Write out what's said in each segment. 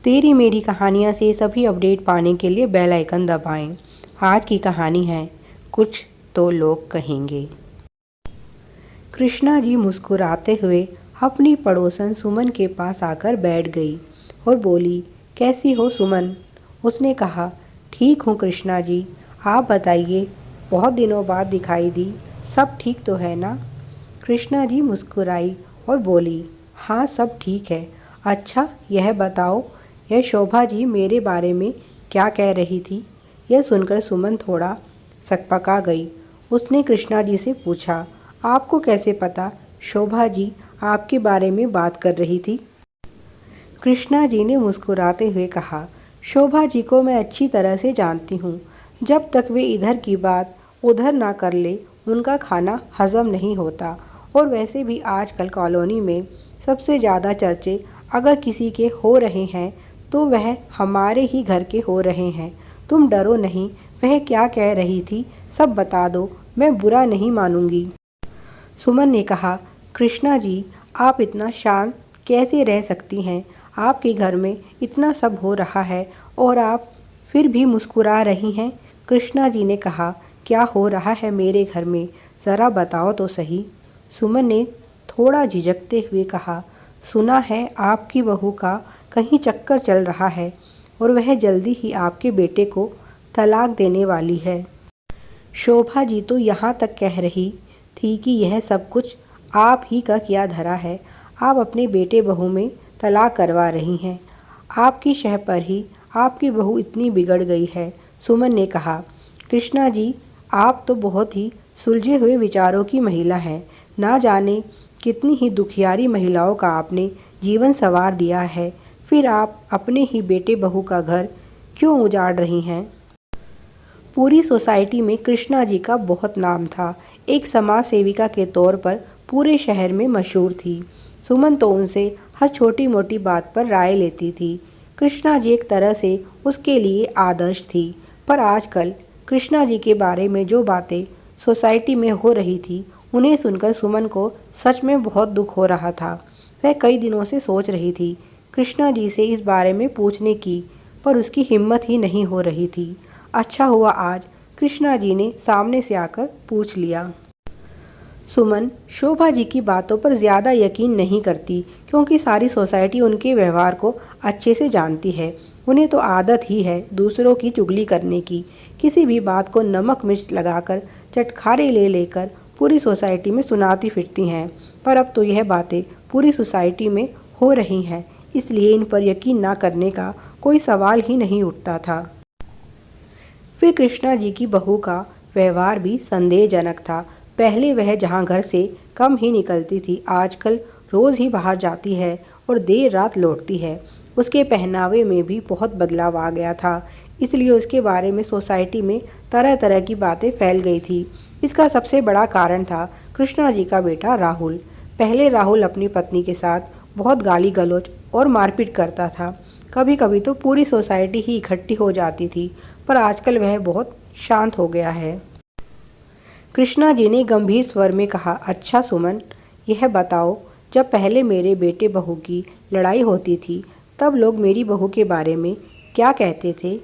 तेरी मेरी कहानियाँ से सभी अपडेट पाने के लिए बेल आइकन दबाएं। आज की कहानी है कुछ तो लोग कहेंगे। कृष्णा जी मुस्कुराते हुए अपनी पड़ोसन सुमन के पास आकर बैठ गई और बोली, कैसी हो सुमन? उसने कहा, ठीक हूँ कृष्णा जी, आप बताइए, बहुत दिनों बाद दिखाई दी, सब ठीक तो है ना? कृष्णा जी मुस्कुराई और बोली, हाँ सब ठीक है। अच्छा यह बताओ, यह शोभा जी मेरे बारे में क्या कह रही थी? यह सुनकर सुमन थोड़ा सकपका गई। उसने कृष्णा जी से पूछा, आपको कैसे पता शोभा जी आपके बारे में बात कर रही थी? कृष्णा जी ने मुस्कुराते हुए कहा, शोभा जी को मैं अच्छी तरह से जानती हूँ। जब तक वे इधर की बात उधर ना कर ले, उनका खाना हजम नहीं होता। और वैसे भी आजकल कॉलोनी में सबसे ज़्यादा चर्चे अगर किसी के हो रहे हैं तो वह हमारे ही घर के हो रहे हैं। तुम डरो नहीं, वह क्या कह रही थी सब बता दो, मैं बुरा नहीं मानूंगी। सुमन ने कहा, कृष्णा जी आप इतना शांत कैसे रह सकती हैं? आपके घर में इतना सब हो रहा है और आप फिर भी मुस्कुरा रही हैं। कृष्णा जी ने कहा, क्या हो रहा है मेरे घर में, ज़रा बताओ तो सही। सुमन ने थोड़ा झिझकते हुए कहा, सुना है आपकी बहू का कहीं चक्कर चल रहा है और वह जल्दी ही आपके बेटे को तलाक देने वाली है। शोभा जी तो यहाँ तक कह रही थी कि यह सब कुछ आप ही का किया धरा है। आप अपने बेटे बहू में तलाक करवा रही हैं। आपकी शह पर ही आपकी बहू इतनी बिगड़ गई है। सुमन ने कहा, कृष्णा जी आप तो बहुत ही सुलझे हुए विचारों की महिला हैं। ना जाने कितनी ही दुखियारी महिलाओं का आपने जीवन संवार दिया है, फिर आप अपने ही बेटे बहू का घर क्यों उजाड़ रही हैं? पूरी सोसाइटी में कृष्णा जी का बहुत नाम था। एक समाज सेविका के तौर पर पूरे शहर में मशहूर थी। सुमन तो उनसे हर छोटी मोटी बात पर राय लेती थी। कृष्णा जी एक तरह से उसके लिए आदर्श थी। पर आजकल कृष्णा जी के बारे में जो बातें सोसाइटी में हो रही थी, उन्हें सुनकर सुमन को सच में बहुत दुख हो रहा था। वह कई दिनों से सोच रही थी कृष्णा जी से इस बारे में पूछने की, पर उसकी हिम्मत ही नहीं हो रही थी। अच्छा हुआ आज कृष्णा जी ने सामने से आकर पूछ लिया। सुमन शोभा जी की बातों पर ज़्यादा यकीन नहीं करती, क्योंकि सारी सोसाइटी उनके व्यवहार को अच्छे से जानती है। उन्हें तो आदत ही है दूसरों की चुगली करने की। किसी भी बात को नमक मिर्च लगाकर चटखारे ले लेकर पूरी सोसाइटी में सुनाती फिरती हैं। पर अब तो यह बातें पूरी सोसाइटी में हो रही हैं, इसलिए इन पर यकीन ना करने का कोई सवाल ही नहीं उठता था। फिर कृष्णा जी की बहू का व्यवहार भी संदेहजनक था। पहले वह जहाँ घर से कम ही निकलती थी, आजकल रोज़ ही बाहर जाती है और देर रात लौटती है। उसके पहनावे में भी बहुत बदलाव आ गया था, इसलिए उसके बारे में सोसाइटी में तरह तरह की बातें फैल गई थी। इसका सबसे बड़ा कारण था कृष्णा जी का बेटा राहुल। पहले राहुल अपनी पत्नी के साथ बहुत गाली गलौज और मारपीट करता था। कभी कभी तो पूरी सोसाइटी ही इकट्ठी हो जाती थी, पर आजकल वह बहुत शांत हो गया है। कृष्णा जी ने गंभीर स्वर में कहा, अच्छा सुमन, यह बताओ, जब पहले मेरे बेटे बहू की लड़ाई होती थी तब लोग मेरी बहू के बारे में क्या कहते थे?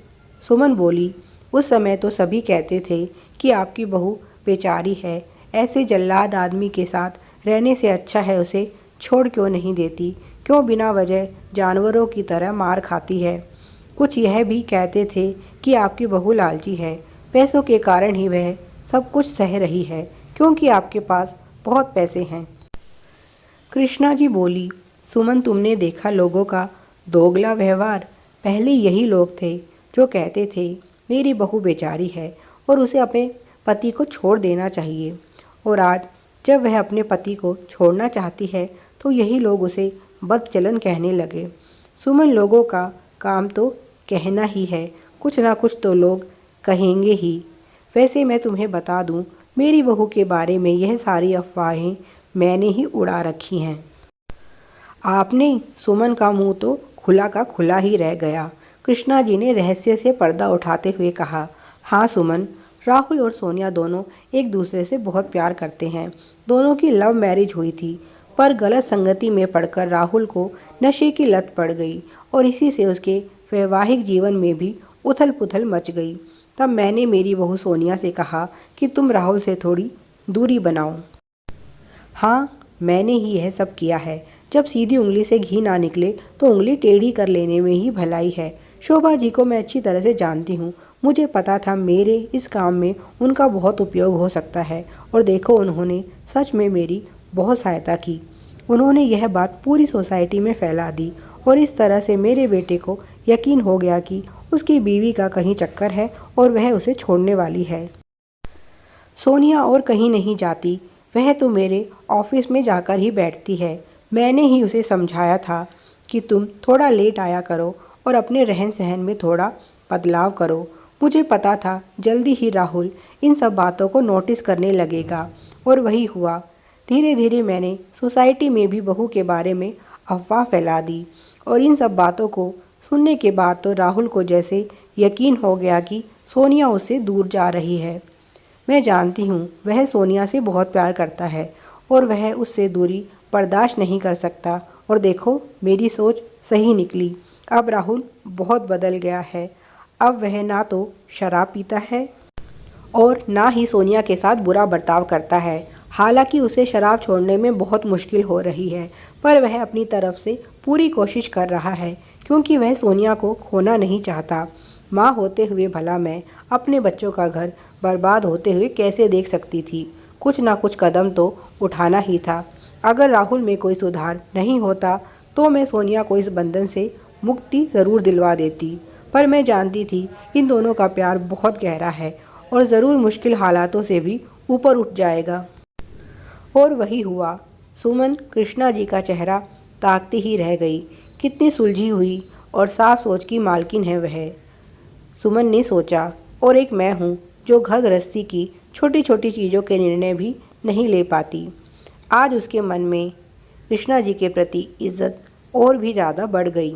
सुमन बोली, उस समय तो सभी कहते थे कि आपकी बहू बेचारी है, ऐसे जल्लाद आदमी के साथ रहने से अच्छा है उसे छोड़ क्यों नहीं देती, क्यों बिना वजह जानवरों की तरह मार खाती है। कुछ यह भी कहते थे कि आपकी बहू लालची है, पैसों के कारण ही वह सब कुछ सह रही है, क्योंकि आपके पास बहुत पैसे हैं। कृष्णा जी बोली, सुमन तुमने देखा लोगों का दोगला व्यवहार। पहले यही लोग थे जो कहते थे मेरी बहू बेचारी है और उसे अपने पति को छोड़ देना चाहिए, और आज जब वह अपने पति को छोड़ना चाहती है तो यही लोग उसे बदचलन कहने लगे। सुमन लोगों का काम तो कहना ही है, कुछ ना कुछ तो लोग कहेंगे ही। वैसे मैं तुम्हें बता दूं, मेरी बहू के बारे में यह सारी अफवाहें मैंने ही उड़ा रखी हैं। आपने? सुमन का मुंह तो खुला का खुला ही रह गया। कृष्णा जी ने रहस्य से पर्दा उठाते हुए कहा, हाँ सुमन, राहुल और सोनिया दोनों एक दूसरे से बहुत प्यार करते हैं। दोनों की लव मैरिज हुई थी। पर गलत संगति में पड़कर राहुल को नशे की लत पड़ गई और इसी से उसके वैवाहिक जीवन में भी उथल पुथल मच गई। तब मैंने मेरी बहू सोनिया से कहा कि तुम राहुल से थोड़ी दूरी बनाओ। हाँ, मैंने ही यह सब किया है। जब सीधी उंगली से घी ना निकले तो उंगली टेढ़ी कर लेने में ही भलाई है। शोभा जी को मैं अच्छी तरह से जानती हूँ। मुझे पता था मेरे इस काम में उनका बहुत उपयोग हो सकता है और देखो उन्होंने सच में मेरी बहुत सहायता की। उन्होंने यह बात पूरी सोसाइटी में फैला दी और इस तरह से मेरे बेटे को यकीन हो गया कि उसकी बीवी का कहीं चक्कर है और वह उसे छोड़ने वाली है। सोनिया और कहीं नहीं जाती, वह तो मेरे ऑफिस में जाकर ही बैठती है। मैंने ही उसे समझाया था कि तुम थोड़ा लेट आया करो और अपने रहन सहन में थोड़ा बदलाव करो। मुझे पता था जल्दी ही राहुल इन सब बातों को नोटिस करने लगेगा और वही हुआ। धीरे धीरे मैंने सोसाइटी में भी बहू के बारे में अफवाह फैला दी और इन सब बातों को सुनने के बाद तो राहुल को जैसे यकीन हो गया कि सोनिया उससे दूर जा रही है। मैं जानती हूँ वह सोनिया से बहुत प्यार करता है और वह उससे दूरी बर्दाश्त नहीं कर सकता और देखो मेरी सोच सही निकली। अब राहुल बहुत बदल गया है। अब वह ना तो शराब पीता है और ना ही सोनिया के साथ बुरा बर्ताव करता है। हालांकि उसे शराब छोड़ने में बहुत मुश्किल हो रही है, पर वह अपनी तरफ से पूरी कोशिश कर रहा है क्योंकि वह सोनिया को खोना नहीं चाहता। माँ होते हुए भला मैं अपने बच्चों का घर बर्बाद होते हुए कैसे देख सकती थी। कुछ ना कुछ कदम तो उठाना ही था। अगर राहुल में कोई सुधार नहीं होता तो मैं सोनिया को इस बंधन से मुक्ति ज़रूर दिलवा देती, पर मैं जानती थी इन दोनों का प्यार बहुत गहरा है और ज़रूर मुश्किल हालातों से भी ऊपर उठ जाएगा। और वही हुआ। सुमन कृष्णा जी का चेहरा ताकती ही रह गई। कितनी सुलझी हुई और साफ सोच की मालकिन है वह, सुमन ने सोचा। और एक मैं हूँ जो घर गृहस्थी की छोटी छोटी चीज़ों के निर्णय भी नहीं ले पाती। आज उसके मन में कृष्णा जी के प्रति इज्जत और भी ज़्यादा बढ़ गई।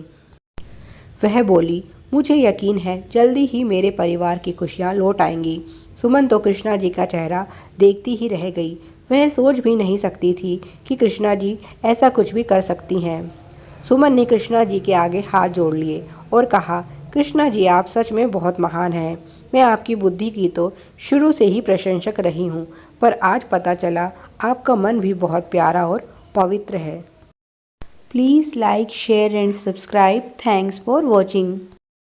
वह बोली, मुझे यकीन है जल्दी ही मेरे परिवार की खुशियाँ लौट आएंगी। सुमन तो कृष्णा जी का चेहरा देखती ही रह गई। वह सोच भी नहीं सकती थी कि कृष्णा जी ऐसा कुछ भी कर सकती हैं। सुमन ने कृष्णा जी के आगे हाथ जोड़ लिए और कहा, कृष्णा जी आप सच में बहुत महान हैं। मैं आपकी बुद्धि की तो शुरू से ही प्रशंसक रही हूँ, पर आज पता चला आपका मन भी बहुत प्यारा और पवित्र है। Please like, share and subscribe. Thanks for watching.